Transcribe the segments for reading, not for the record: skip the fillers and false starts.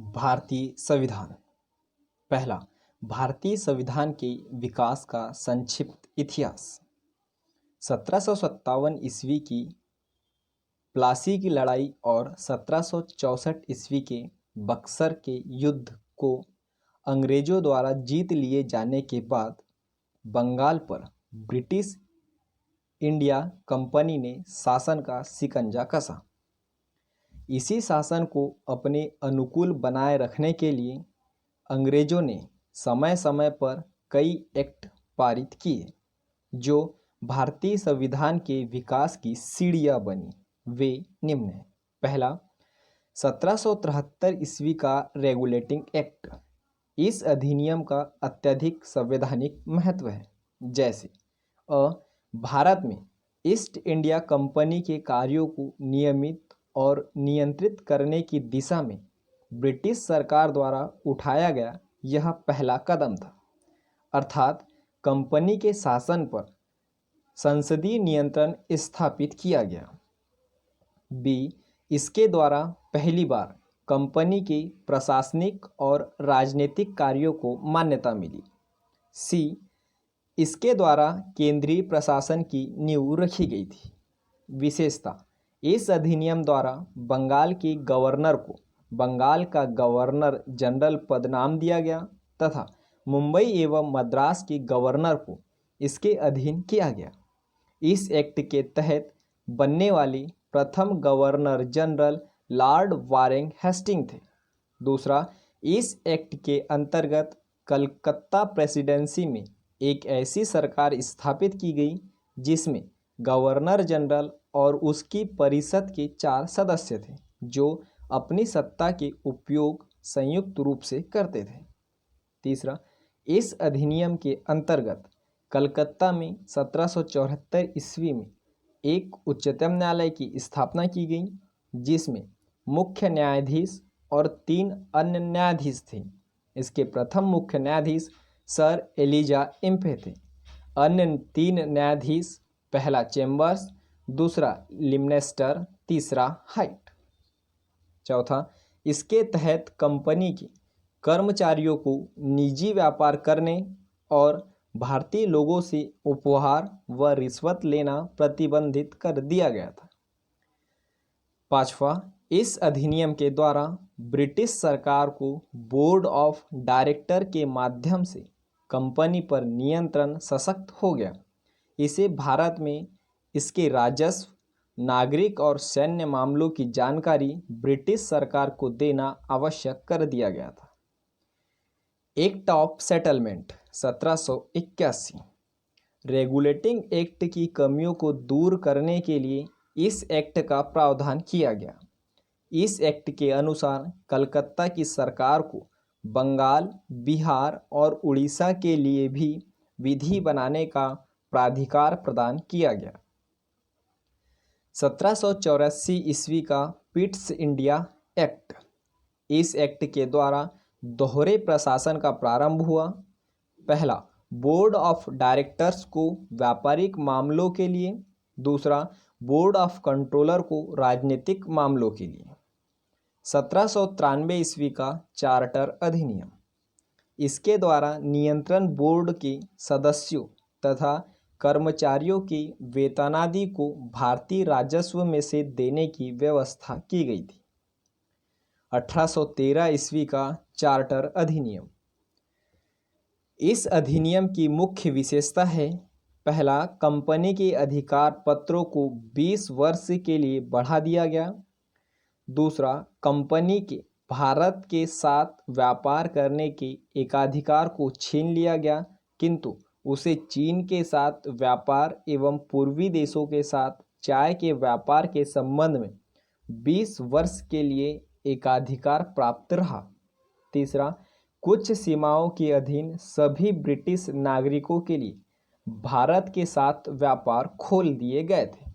भारतीय संविधान। पहला, भारतीय संविधान के विकास का संक्षिप्त इतिहास। 1757 ईस्वी की प्लासी की लड़ाई और 1764 ईस्वी के बक्सर के युद्ध को अंग्रेजों द्वारा जीत लिए जाने के बाद बंगाल पर ब्रिटिश इंडिया कंपनी ने शासन का शिकंजा कसा। इसी शासन को अपने अनुकूल बनाए रखने के लिए अंग्रेजों ने समय समय पर कई एक्ट पारित किए जो भारतीय संविधान के विकास की सीढ़ियां बनी। वे निम्न हैं। पहला, 1773 ईस्वी का रेगुलेटिंग एक्ट। इस अधिनियम का अत्यधिक संवैधानिक महत्व है। जैसे भारत में ईस्ट इंडिया कंपनी के कार्यों को नियमित और नियंत्रित करने की दिशा में ब्रिटिश सरकार द्वारा उठाया गया यह पहला कदम था, अर्थात कंपनी के शासन पर संसदीय नियंत्रण स्थापित किया गया। बी, इसके द्वारा पहली बार कंपनी के प्रशासनिक और राजनीतिक कार्यों को मान्यता मिली। सी, इसके द्वारा केंद्रीय प्रशासन की नींव रखी गई थी। विशेषता, इस अधिनियम द्वारा बंगाल के गवर्नर को बंगाल का गवर्नर जनरल पद नाम दिया गया तथा मुंबई एवं मद्रास के गवर्नर को इसके अधीन किया गया। इस एक्ट के तहत बनने वाले प्रथम governor general Lord Warren Hasting थे। दूसरा, इस एक्ट के अंतर्गत कलकत्ता प्रेसिडेंसी में एक ऐसी सरकार स्थापित की गई जिसमें गवर्नर जनरल और उसकी परिषद के 4 सदस्य थे जो अपनी सत्ता के उपयोग संयुक्त रूप से करते थे। तीसरा, इस अधिनियम के अंतर्गत कलकत्ता में 1774 ईस्वी में एक उच्चतम न्यायालय की स्थापना की गई जिसमें मुख्य न्यायाधीश और 3 अन्य न्यायाधीश थे। इसके प्रथम मुख्य न्यायाधीश सर एलिजा इम्फे थे। अन्य 3 न्यायाधीश, पहला चेम्बर्स, दूसरा लिमनेस्टर, तीसरा हाइट। चौथा, इसके तहत कंपनी के कर्मचारियों को निजी व्यापार करने और भारतीय लोगों से उपहार व रिश्वत लेना प्रतिबंधित कर दिया गया था। पांचवा, इस अधिनियम के द्वारा ब्रिटिश सरकार को बोर्ड ऑफ डायरेक्टर के माध्यम से कंपनी पर नियंत्रण सशक्त हो गया। इसे भारत में इसके राजस्व, नागरिक और सैन्य मामलों की जानकारी ब्रिटिश सरकार को देना आवश्यक कर दिया गया था। Act of settlement 1781। Regulating act की कमियों को दूर करने के लिए इस एक्ट का प्रावधान किया गया। इस एक्ट के अनुसार कलकत्ता की सरकार को बंगाल, बिहार और उड़ीसा के लिए भी विधि बनाने का प्राधिकार प्रदान किया गया। 1784 ईस्वी का पिट्स इंडिया एक्ट। इस एक्ट के द्वारा दोहरे प्रशासन का प्रारंभ हुआ। पहला, बोर्ड ऑफ डायरेक्टर्स को व्यापारिक मामलों के लिए, दूसरा बोर्ड ऑफ कंट्रोलर को राजनीतिक मामलों के लिए। 1793 ईस्वी का चार्टर अधिनियम। इसके द्वारा नियंत्रण बोर्ड के सदस्यों तथा कर्मचारियों के वेतनादि को भारतीय राजस्व में से देने की व्यवस्था की गई थी। 1813 ईस्वी का चार्टर अधिनियम। इस अधिनियम की मुख्य विशेषता है, पहला, कंपनी के अधिकार पत्रों को 20 वर्ष के लिए बढ़ा दिया गया। दूसरा, कंपनी के भारत के साथ व्यापार करने के एकाधिकार को छीन लिया गया किंतु उसे चीन के साथ व्यापार एवं पूर्वी देशों के साथ चाय के व्यापार के संबंध में 20 वर्ष के लिए एकाधिकार प्राप्त रहा। तीसरा, कुछ सीमाओं के अधीन सभी ब्रिटिश नागरिकों के लिए भारत के साथ व्यापार खोल दिए गए थे।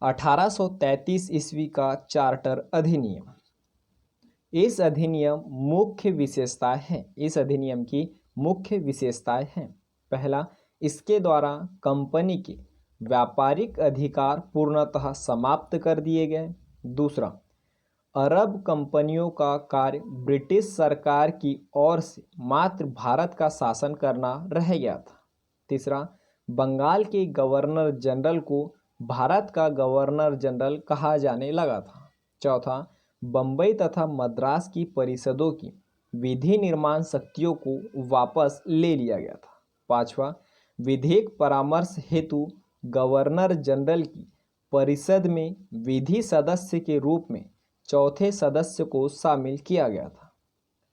1833 ईस्वी का चार्टर अधिनियम। इस अधिनियम की मुख्य विशेषताएं हैं। पहला, इसके द्वारा कंपनी के व्यापारिक अधिकार पूर्णतः समाप्त कर दिए गए। दूसरा, अरब कंपनियों का कार्य ब्रिटिश सरकार की ओर से मात्र भारत का शासन करना रह गया था। तीसरा, बंगाल के गवर्नर जनरल को भारत का गवर्नर जनरल कहा जाने लगा था। चौथा, बम्बई तथा मद्रास की परिषदों की विधि निर्माण शक्तियों को वापस ले लिया गया था। पांचवा, विधिक परामर्श हेतु गवर्नर जनरल की परिषद में विधि सदस्य के रूप में चौथे सदस्य को शामिल किया गया था।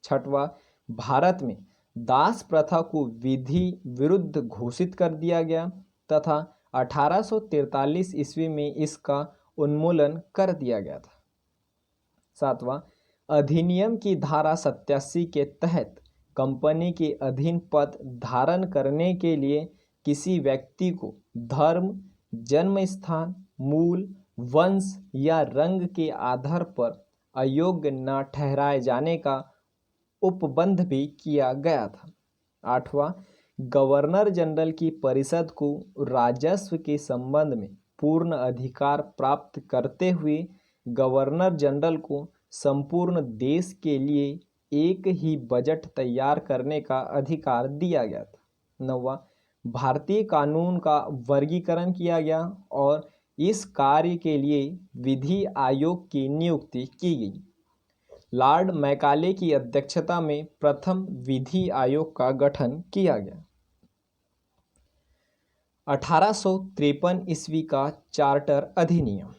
छठवां, भारत में दास प्रथा को विधि विरुद्ध घोषित कर दिया गया तथा 1843 ईस्वी में इसका उन्मूलन कर दिया गया था। सातवां, अधिनियम की धारा 87 के तहत कंपनी के अधीन पद धारण करने के लिए किसी व्यक्ति को धर्म, जन्म स्थान, मूल, वंश या रंग के आधार पर अयोग्य न ठहराए जाने का उपबंध भी किया गया था। आठवां, गवर्नर जनरल की परिषद को राजस्व के संबंध में पूर्ण अधिकार प्राप्त करते हुए गवर्नर जनरल को संपूर्ण देश के लिए एक ही बजट तैयार करने का अधिकार दिया गया था। नौवां, भारतीय कानून का वर्गीकरण किया गया और इस कार्य के लिए विधि आयोग की नियुक्ति की गई। लॉर्ड मैकाले की अध्यक्षता में प्रथम विधि आयोग का गठन किया गया। 1853 ईस्वी का चार्टर अधिनियम।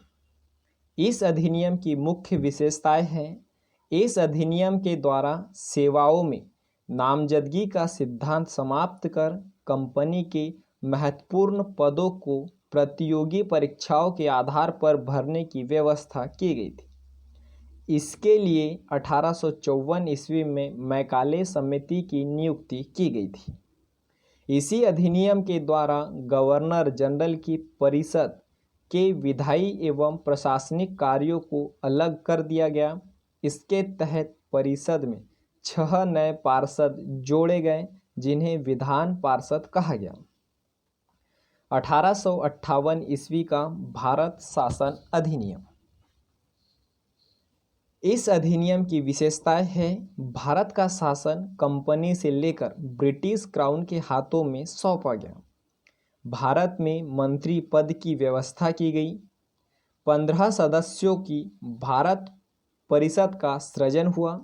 इस अधिनियम की मुख्य विशेषताएं हैं। इस अधिनियम के द्वारा सेवाओं में नामजदगी का सिद्धांत समाप्त कर कंपनी के महत्वपूर्ण पदों को प्रतियोगी परीक्षाओं के आधार पर भरने की व्यवस्था की गई थी। इसके लिए 1854 ईस्वी में मैकाले समिति की नियुक्ति की गई थी। इसी अधिनियम के द्वारा गवर्नर जनरल की परिषद के विधायी एवं प्रशासनिक कार्यों को अलग कर दिया गया। इसके तहत परिषद में 6 नए पार्षद जोड़े गए जिन्हें विधान पार्षद कहा गया। 1858 ईस्वी का भारत शासन अधिनियम। इस अधिनियम की विशेषताएं है। भारत का शासन कंपनी से लेकर ब्रिटिश क्राउन के हाथों में सौंपा गया। भारत में मंत्री पद की व्यवस्था की गई। 15 सदस्यों की भारत परिषद का सृजन हुआ,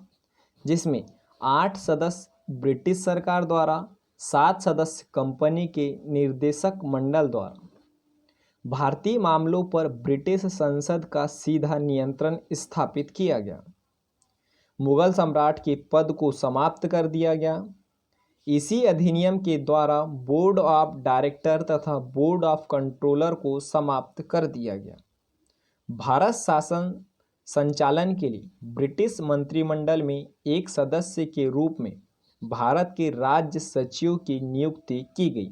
जिसमें 8 सदस्य ब्रिटिश सरकार द्वारा, 7 सदस्य कंपनी के निर्देशक मंडल द्वारा। भारतीय मामलों पर ब्रिटिश संसद का सीधा नियंत्रण स्थापित किया गया। मुगल सम्राट के पद को समाप्त कर दिया गया। इसी अधिनियम के द्वारा बोर्ड ऑफ डायरेक्टर तथा बोर्ड ऑफ कंट्रोलर को समाप्त कर दिया गया। भारत शासन संचालन के लिए ब्रिटिश मंत्रिमंडल में एक सदस्य के रूप में भारत के राज्य सचिव की नियुक्ति की गई।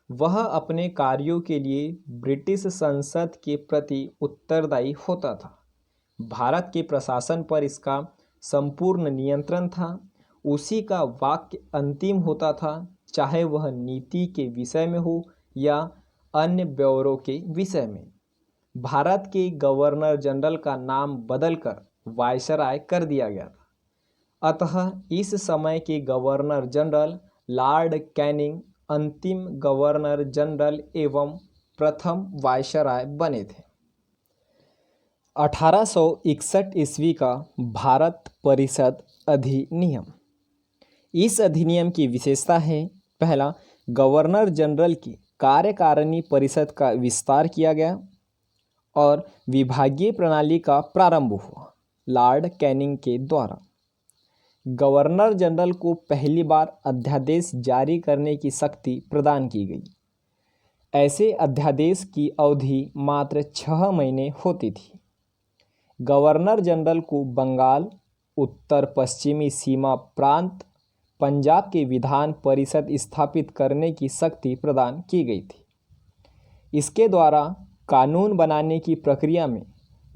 वह अपने कार्यों के लिए ब्रिटिश संसद के प्रति उत्तरदायी होता था। भारत के प्रशासन पर इसका संपूर्ण नियंत्रण था। उसी का वाक्य अंतिम होता था, चाहे वह नीति के विषय में हो या अन्य ब्यौरों के विषय में। भारत के गवर्नर जनरल का नाम बदलकर वायसराय कर दिया गया था। अतः इस समय के गवर्नर जनरल लॉर्ड कैनिंग अंतिम गवर्नर जनरल एवं प्रथम वायसराय बने थे। 1861 ईस्वी का भारत परिषद अधिनियम। इस अधिनियम की विशेषता है। पहला, गवर्नर जनरल की कार्यकारिणी परिषद का विस्तार किया गया और विभागीय प्रणाली का प्रारंभ हुआ। लॉर्ड कैनिंग के द्वारा गवर्नर जनरल को पहली बार अध्यादेश जारी करने की शक्ति प्रदान की गई। ऐसे अध्यादेश की अवधि मात्र 6 महीने होती थी। गवर्नर जनरल को बंगाल, उत्तर पश्चिमी सीमा प्रांत, पंजाब के विधान परिषद स्थापित करने की शक्ति प्रदान की गई थी। इसके द्वारा कानून बनाने की प्रक्रिया में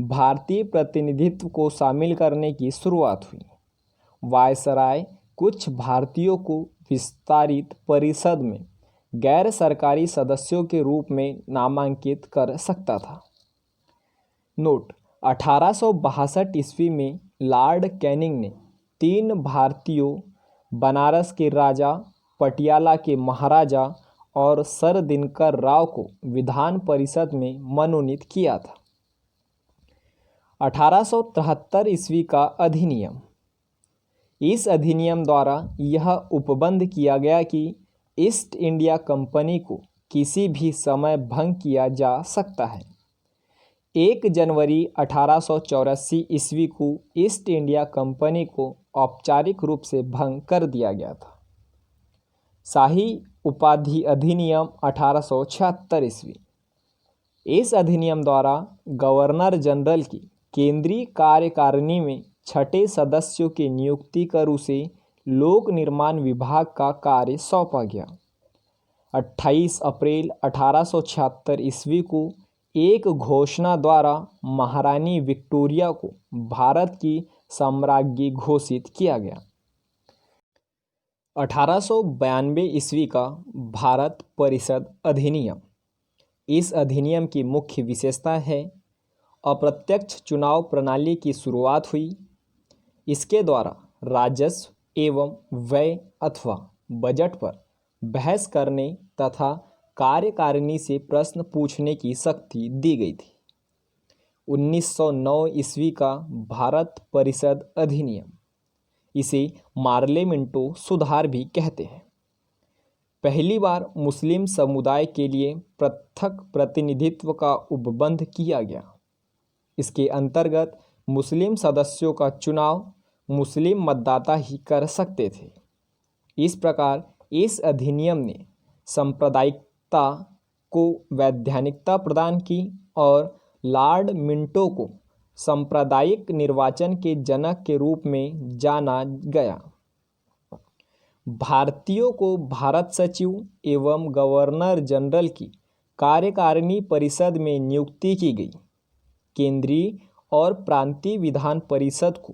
भारतीय प्रतिनिधित्व को शामिल करने की शुरुआत हुई। वायसराय कुछ भारतीयों को विस्तारित परिषद में गैर सरकारी सदस्यों के रूप में नामांकित कर सकता था। नोट: 1862 ईस्वी में लॉर्ड कैनिंग ने 3 भारतीयों, बनारस के राजा, पटियाला के महाराजा और सर दिनकर राव को विधान परिषद में मनोनीत किया था। 1873 ईस्वी का अधिनियम। इस अधिनियम द्वारा यह उपबंध किया गया कि ईस्ट इंडिया कंपनी को किसी भी समय भंग किया जा सकता है। 1 जनवरी 1884 ईस्वी को ईस्ट इंडिया कंपनी को औपचारिक रूप से भंग कर दिया गया था। शाही उपाधि अधिनियम 1876 ईस्वी। इस अधिनियम द्वारा गवर्नर जनरल की केंद्रीय कार्यकारिणी में 6ठे सदस्यों की नियुक्ति कर उसे लोक निर्माण विभाग का कार्य सौंपा गया। 28 अप्रैल 1876 ईस्वी को एक घोषणा द्वारा महारानी विक्टोरिया को भारत की साम्राज्ञी घोषित किया गया। 1892 ईस्वी का भारत परिषद अधिनियम। इस अधिनियम की मुख्य विशेषता है अप्रत्यक्ष चुनाव प्रणाली की शुरुआत हुई। इसके द्वारा राजस्व एवं व्यय अथवा बजट पर बहस करने तथा कार्यकारिणी से प्रश्न पूछने की शक्ति दी गई थी। 1909 ईस्वी का भारत परिषद अधिनियम, इसे पार्लियामेंटो सुधार भी कहते हैं। पहली बार मुस्लिम समुदाय के लिए पृथक प्रतिनिधित्व का उपबंध किया गया। इसके अंतर्गत मुस्लिम सदस्यों का चुनाव मुस्लिम मतदाता ही कर सकते थे। इस प्रकार इस अधिनियम ने सांप्रदायिकता को वैधानिकता प्रदान की और लॉर्ड मिंटो को सांप्रदायिक निर्वाचन के जनक के रूप में जाना गया। भारतीयों को भारत सचिव एवं गवर्नर जनरल की कार्यकारिणी परिषद में नियुक्ति की गई। केंद्रीय और प्रांतीय विधान परिषद को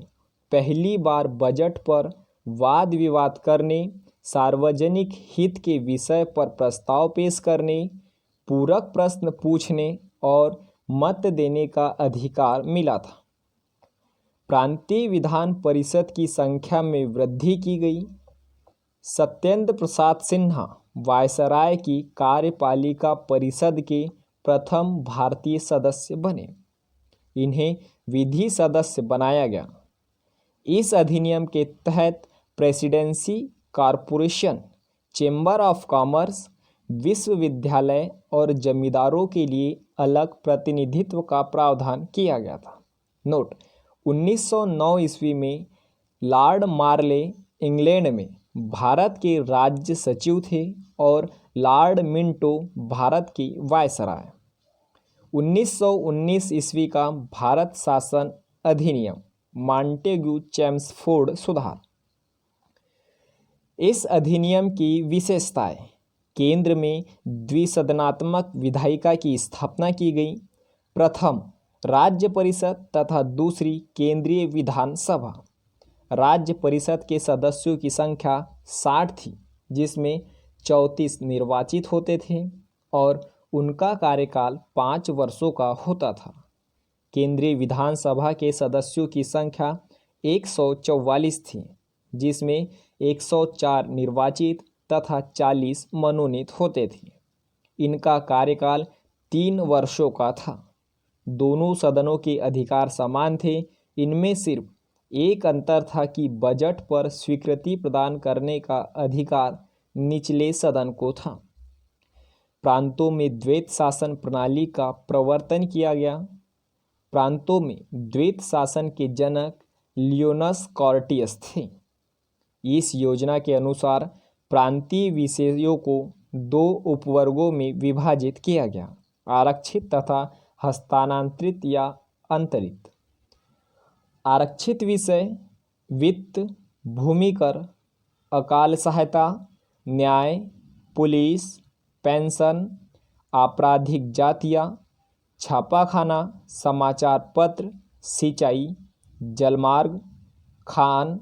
पहली बार बजट पर वाद विवाद करने, सार्वजनिक हित के विषय पर प्रस्ताव पेश करने, पूरक प्रश्न पूछने और मत देने का अधिकार मिला था। प्रांतीय विधान परिषद की संख्या में वृद्धि की गई। सत्येंद्र प्रसाद सिन्हा वायसराय की कार्यपालिका परिषद के प्रथम भारतीय सदस्य बने। इन्हें विधि सदस्य बनाया गया। इस अधिनियम के तहत presidency, corporation, chamber of commerce, विश्वविद्यालय और जमींदारों के लिए अलग प्रतिनिधित्व का प्रावधान किया गया था। नोट: 1909 ईस्वी में लॉर्ड मार्ले इंग्लैंड में भारत के राज्य सचिव थे और लॉर्ड मिंटो भारत के वायसराय। 1919 ईस्वी का भारत शासन अधिनियम, मॉन्टेग्यू चेम्सफोर्ड सुधार। इस अधिनियम की विशेषताएं: केंद्र में द्विसदनात्मक विधायिका की स्थापना की गई। प्रथम राज्य परिषद तथा दूसरी केंद्रीय विधानसभा। राज्य परिषद के सदस्यों की संख्या 60 थी, जिसमें 34 निर्वाचित होते थे और उनका कार्यकाल 5 वर्षों का होता था। केंद्रीय विधानसभा के सदस्यों की संख्या 144 थी, जिसमें 104 निर्वाचित तथा 40 मनोनीत होते थे। इनका कार्यकाल 3 वर्षों का था। दोनों सदनों के अधिकार समान थे। इनमें सिर्फ एक अंतर था कि बजट पर स्वीकृति प्रदान करने का अधिकार निचले सदन को था। प्रांतों में द्वैत शासन प्रणाली का प्रवर्तन किया गया। प्रांतों में द्वैत शासन के जनक लियोनस कॉर्टियस थे। इस योजना के अनुसार प्रांतीय विषयों को 2 उपवर्गों में विभाजित किया गया: आरक्षित तथा हस्तांतरित या अंतरित। आरक्षित विषय वित्त, भूमि कर, अकाल सहायता, न्याय, पुलिस, पेंशन, आपराधिक जातियाँ, छापाखाना, समाचार पत्र, सिंचाई, जलमार्ग, खान,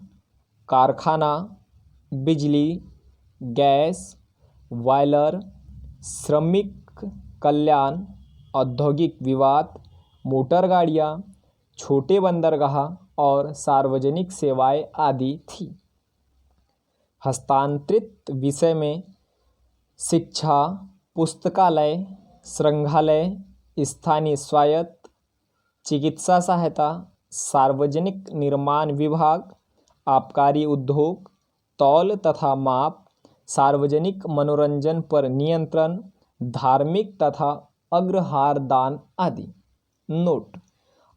कारखाना, बिजली, गैस, बॉयलर, श्रमिक कल्याण, औद्योगिक विवाद, मोटर गाड़ियाँ, छोटे बंदरगाह और सार्वजनिक सेवाएं आदि थी। हस्तांतरित विषय में शिक्षा, पुस्तकालय, संग्रहालय, स्थानीय स्वायत्त, चिकित्सा सहायता, सार्वजनिक निर्माण विभाग, आबकारी उद्योग, तौल तथा माप, सार्वजनिक मनोरंजन पर नियंत्रण, धार्मिक तथा अग्रहार दान आदि। नोट: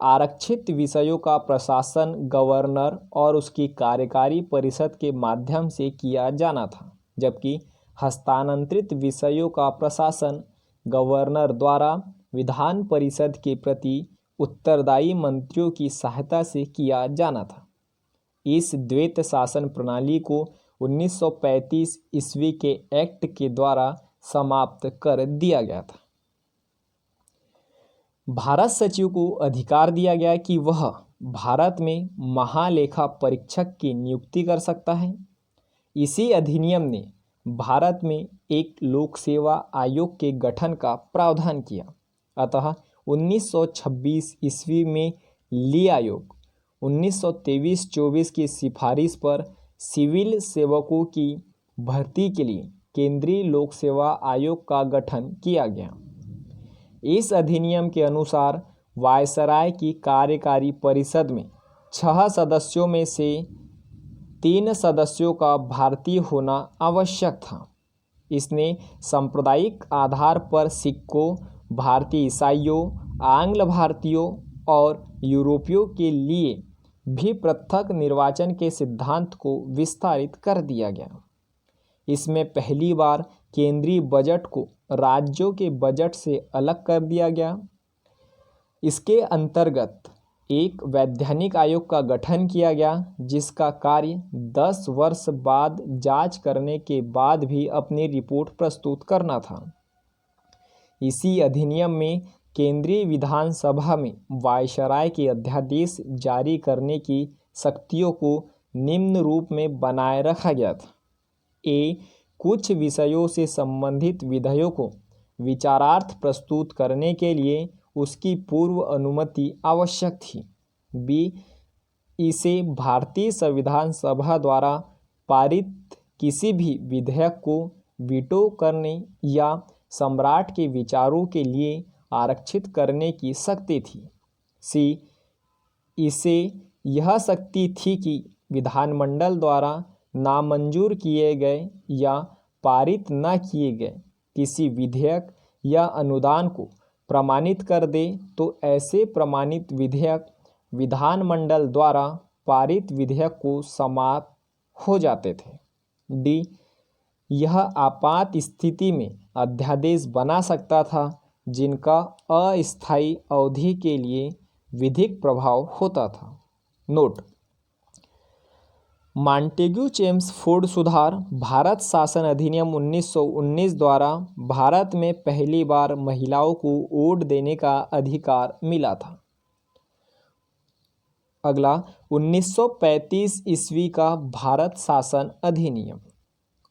आरक्षित विषयों का प्रशासन गवर्नर और उसकी कार्यकारी परिषद के माध्यम से किया जाना था, जबकि हस्तांतरित विषयों का प्रशासन गवर्नर द्वारा विधान परिषद के प्रति उत्तरदायी मंत्रियों की सहायता से किया जाना था। इस द्वैत शासन प्रणाली को 1935 ईस्वी के एक्ट के द्वारा समाप्त कर दिया गया था। भारत सचिव को अधिकार दिया गया कि वह भारत में महालेखा परीक्षक की नियुक्ति कर सकता है। इसी अधिनियम ने भारत में एक लोक सेवा आयोग के गठन का प्रावधान किया। अतः 1926 ईस्वी में ली आयोग 1923-24 की सिफारिश पर सिविल सेवकों की भर्ती के लिए केंद्रीय लोक सेवा आयोग का गठन किया गया। इस अधिनियम के अनुसार वायसराय की कार्यकारी परिषद में 6 सदस्यों में से 3 सदस्यों का भारतीय होना आवश्यक था। इसने सांप्रदायिक आधार पर सिखों, भारतीय ईसाइयों, आंग्ल भारतीयों और यूरोपियों के लिए भी पृथक निर्वाचन के सिद्धांत को विस्तारित कर दिया गया। इसमें पहली बार केंद्रीय बजट को राज्यों के बजट से अलग कर दिया गया। इसके अंतर्गत एक वैधानिक आयोग का गठन किया गया, जिसका कार्य 10 वर्ष बाद जांच करने के बाद भी अपनी रिपोर्ट प्रस्तुत करना था। इसी अधिनियम में केंद्रीय विधानसभा में वायसराय के अध्यादेश जारी करने की शक्तियों को निम्न रूप में बनाए रखा गया था। ए, कुछ विषयों से संबंधित विधेयों को विचारार्थ प्रस्तुत करने के लिए उसकी पूर्व अनुमति आवश्यक थी। बी, इसे भारतीय संविधान सभा द्वारा पारित किसी भी विधेयक को वीटो करने या सम्राट के विचारों के लिए आरक्षित करने की शक्ति थी। सी, इसे यह शक्ति थी कि विधानमंडल द्वारा नामंजूर किए गए या पारित न किए गए किसी विधेयक या अनुदान को प्रमाणित कर दे तो ऐसे प्रमाणित विधेयक विधानमंडल द्वारा पारित विधेयक को समाप्त हो जाते थे। डी, यह आपात स्थिति में अध्यादेश बना सकता था जिनका अस्थायी अवधि के लिए विधिक प्रभाव होता था। नोट: मॉन्टेग्यू चेम्सफोर्ड सुधार भारत शासन अधिनियम 1919 द्वारा भारत में पहली बार महिलाओं को वोट देने का अधिकार मिला था। अगला 1935 ईस्वी का भारत शासन अधिनियम।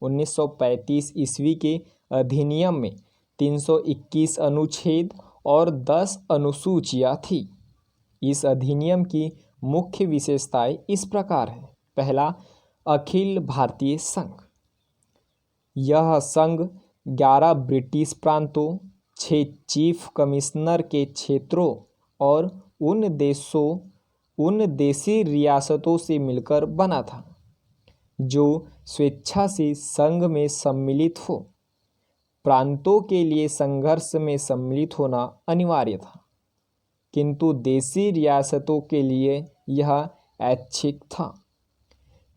1935 ईस्वी के अधिनियम में 321 अनुच्छेद और 10 अनुसूचियाँ थीं। इस अधिनियम की मुख्य विशेषताएं इस प्रकार हैं। पहला, अखिल भारतीय संघ। यह संघ 11 ब्रिटिश प्रांतों, 6 चीफ कमिश्नर के क्षेत्रों और उन देशी रियासतों से मिलकर बना था जो स्वेच्छा से संघ में सम्मिलित हो। प्रांतों के लिए संघर्ष में सम्मिलित होना अनिवार्य था, किंतु देशी रियासतों के लिए यह ऐच्छिक था।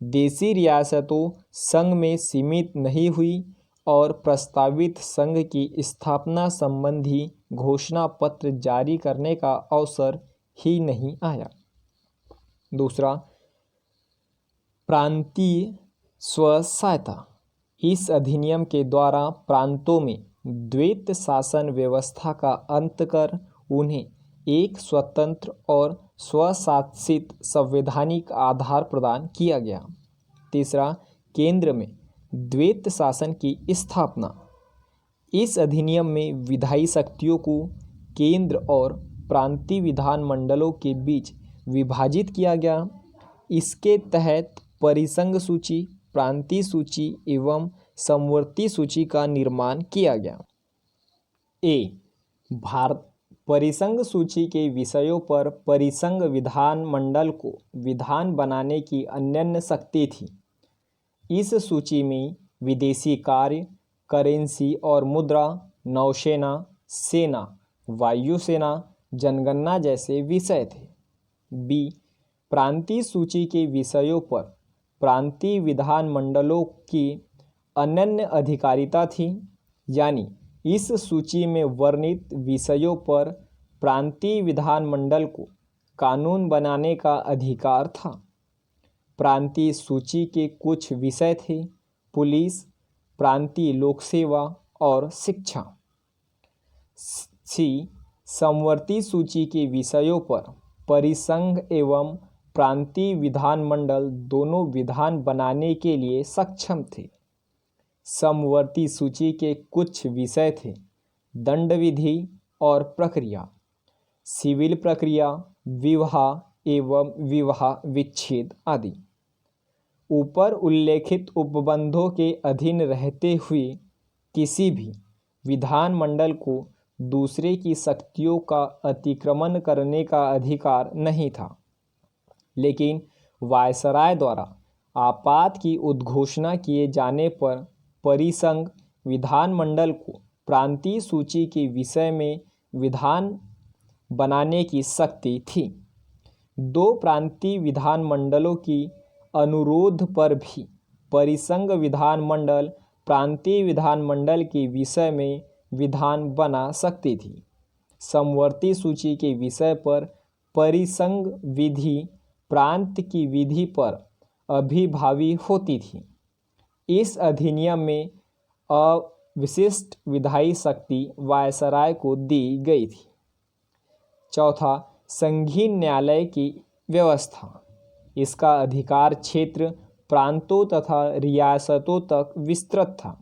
देशी रियासतों संघ में सीमित नहीं हुई और प्रस्तावित संघ की स्थापना संबंधी घोषणा पत्र जारी करने का अवसर ही नहीं आया। दूसरा, प्रांतीय स्वसहायता। इस अधिनियम के द्वारा प्रांतों में द्वैत शासन व्यवस्था का अंत कर उन्हें एक स्वतंत्र और स्वशासित संवैधानिक आधार प्रदान किया गया। तीसरा, केंद्र में द्वैत शासन की स्थापना। इस अधिनियम में विधायी शक्तियों को केंद्र और प्रांतीय विधानमंडलों के बीच विभाजित किया गया। इसके तहत परिसंघ सूची, प्रांतीय सूची एवं समवर्ती सूची का निर्माण किया गया। भारत परिसंघ सूची के विषयों पर परिसंघ विधानमंडल को विधान बनाने की अनन्य शक्ति थी। इस सूची में विदेशी कार्य, करेंसी और मुद्रा, नौसेना, सेना, वायुसेना, जनगणना जैसे विषय थे। प्रांतीय सूची के विषयों पर प्रांतीय विधानमंडलों की अनन्य अधिकारिता थी, यानी इस सूची में वर्णित विषयों पर प्रांतीय विधानमंडल को कानून बनाने का अधिकार था। प्रांतीय सूची के कुछ विषय थे पुलिस, प्रांतीय लोक सेवा और शिक्षा। समवर्ती सूची के विषयों पर परिसंघ एवं प्रांतीय विधानमंडल दोनों विधान बनाने के लिए सक्षम थे। समवर्ती सूची के कुछ विषय थे दंड विधि और प्रक्रिया, सिविल प्रक्रिया, विवाह एवं विवाह विच्छेद आदि। ऊपर उल्लेखित उपबंधों के अधीन रहते हुए किसी भी विधानमंडल को दूसरे की शक्तियों का अतिक्रमण करने का अधिकार नहीं था, लेकिन वायसराय द्वारा आपात की उद्घोषणा किए जाने पर परिसंघ विधानमंडल को प्रांतीय सूची के विषय में विधान बनाने की शक्ति थी। 2 प्रांतीय विधानमंडलों की अनुरोध पर भी परिसंघ विधानमंडल प्रांतीय विधानमंडल के विषय में विधान बना सकती थी। समवर्ती सूची के विषय पर परिसंघ विधि प्रांत की विधि पर अभिभावी होती थी। इस अधिनियम में अविशिष्ट विधायी शक्ति वायसराय को दी गई थी। चौथा, संघीय न्यायालय की व्यवस्था। इसका अधिकार क्षेत्र प्रांतों तथा रियासतों तक विस्तृत था।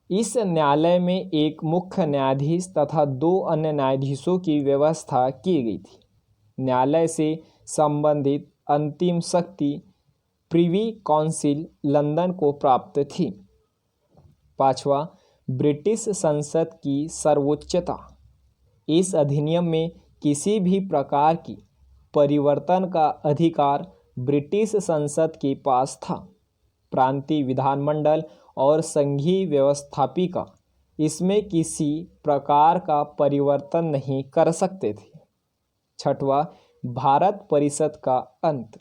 इस न्यायालय में एक मुख्य न्यायाधीश तथा 2 अन्य न्यायाधीशों की व्यवस्था की गई थी। न्यायालय से संबंधित अंतिम शक्ति प्रिवी काउंसिल लंदन को प्राप्त थी। 5वां, ब्रिटिश संसद की सर्वोच्चता। इस अधिनियम में किसी भी प्रकार की परिवर्तन का अधिकार ब्रिटिश संसद के पास था। प्रांतीय विधानमंडल और संघीय व्यवस्थापिका इसमें किसी प्रकार का परिवर्तन नहीं कर सकते थे। 6वां, भारत परिषद का अंत।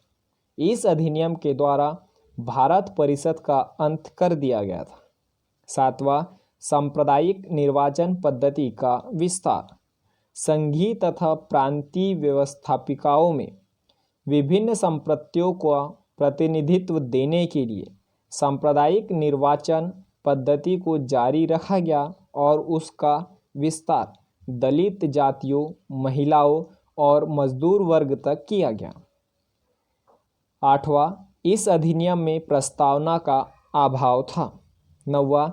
इस अधिनियम के द्वारा भारत परिषद का अंत कर दिया गया था। 7वां, सांप्रदायिक निर्वाचन पद्धति का विस्तार। संघीय तथा प्रांतीय व्यवस्थापिकाओं में विभिन्न संप्रदायों को प्रतिनिधित्व देने के लिए सांप्रदायिक निर्वाचन पद्धति को जारी रखा गया और उसका विस्तार दलित जातियों, महिलाओं और मजदूर वर्ग तक किया गया। 8वां, इस अधिनियम में प्रस्तावना का अभाव था। 9वां,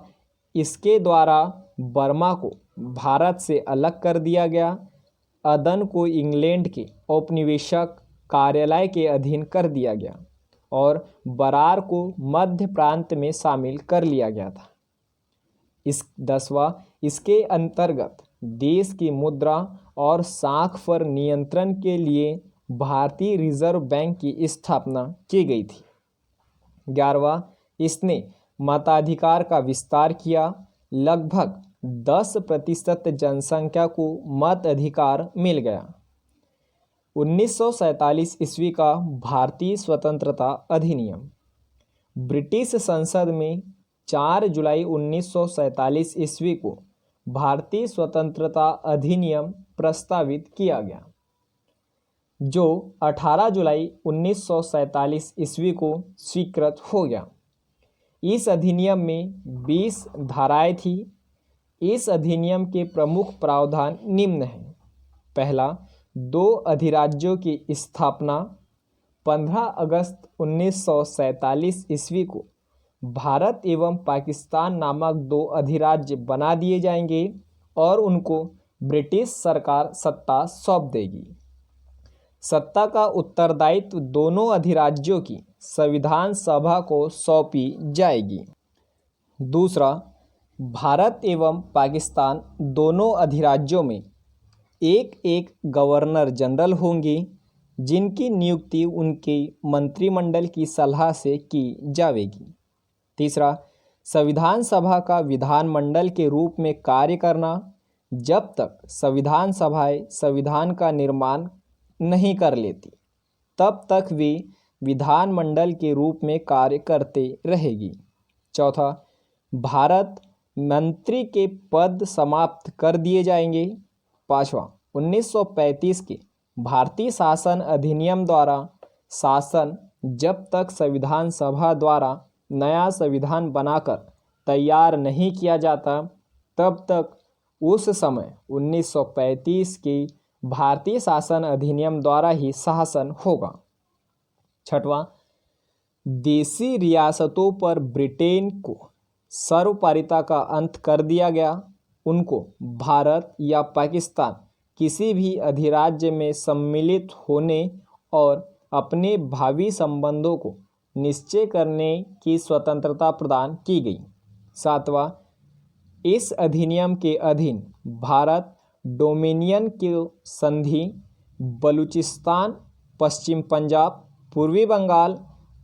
इसके द्वारा बर्मा को भारत से अलग कर दिया गया। अदन को इंग्लैंड के औपनिवेशिक कार्यालय के अधीन कर दिया गया और बरार को मध्य प्रांत में शामिल कर लिया गया था। 10वां, इसके अंतर्गत देश की मुद्रा और साख पर नियंत्रण के लिए भारतीय रिजर्व बैंक की स्थापना की गई थी। 11वां, इसने मताधिकार का विस्तार किया। लगभग 10% जनसंख्या को मत अधिकार मिल गया। 1947 ईस्वी का भारतीय स्वतंत्रता अधिनियम। ब्रिटिश संसद में 4 जुलाई 1947 ईस्वी को भारतीय स्वतंत्रता अधिनियम प्रस्तावित किया गया, जो 18 जुलाई 1947 ईस्वी को स्वीकृत हो गया। इस अधिनियम में 20 धाराएं थी। इस अधिनियम के प्रमुख प्रावधान निम्न हैं। पहला, 2 अधिराज्यों की स्थापना। 15 अगस्त 1947 ईस्वी को भारत एवं पाकिस्तान नामक 2 अधिराज्य बना दिए जाएंगे और उनको ब्रिटिश सरकार सत्ता सौंप देगी। सत्ता का उत्तरदायित्व दोनों अधिराज्यों की संविधान सभा को सौंपी जाएगी। दूसरा, भारत एवं पाकिस्तान दोनों अधिराज्यों में एक एक गवर्नर जनरल होंगे, जिनकी नियुक्ति उनके मंत्रिमंडल की सलाह से की जाएगी। तीसरा, संविधान सभा का विधानमंडल के रूप में कार्य करना। जब तक संविधान सभाएं संविधान का निर्माण नहीं कर लेती, तब तक वे विधानमंडल के रूप में कार्य करते रहेगी। चौथा, भारत मंत्री के पद समाप्त कर दिए जाएंगे। पाँचवा, 1935 के भारतीय शासन अधिनियम द्वारा शासन जब तक संविधान सभा द्वारा नया संविधान बनाकर तैयार नहीं किया जाता, तब तक उस समय 1935 के भारतीय शासन अधिनियम द्वारा ही शासन होगा। छठवां, देशी रियासतों पर ब्रिटेन को सर्वपारिता का अंत कर दिया गया। उनको भारत या पाकिस्तान किसी भी अधिराज्य में सम्मिलित होने और अपने भावी संबंधों को निश्चय करने की स्वतंत्रता प्रदान की गई। सातवां, इस अधिनियम के अधीन भारत डोमिनियन की संधि बलूचिस्तान, पश्चिम पंजाब, पूर्वी बंगाल,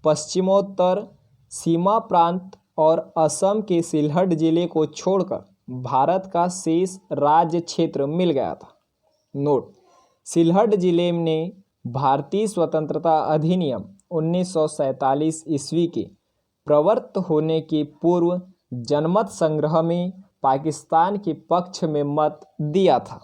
पश्चिमोत्तर सीमा प्रांत और असम के सिलहट जिले को छोड़कर भारत का शेष राज्य क्षेत्र मिल गया था। नोट: सिलहट जिले ने भारतीय स्वतंत्रता अधिनियम 1947 ईस्वी के प्रवृत्त होने के पूर्व जनमत संग्रह में पाकिस्तान के पक्ष में मत दिया था।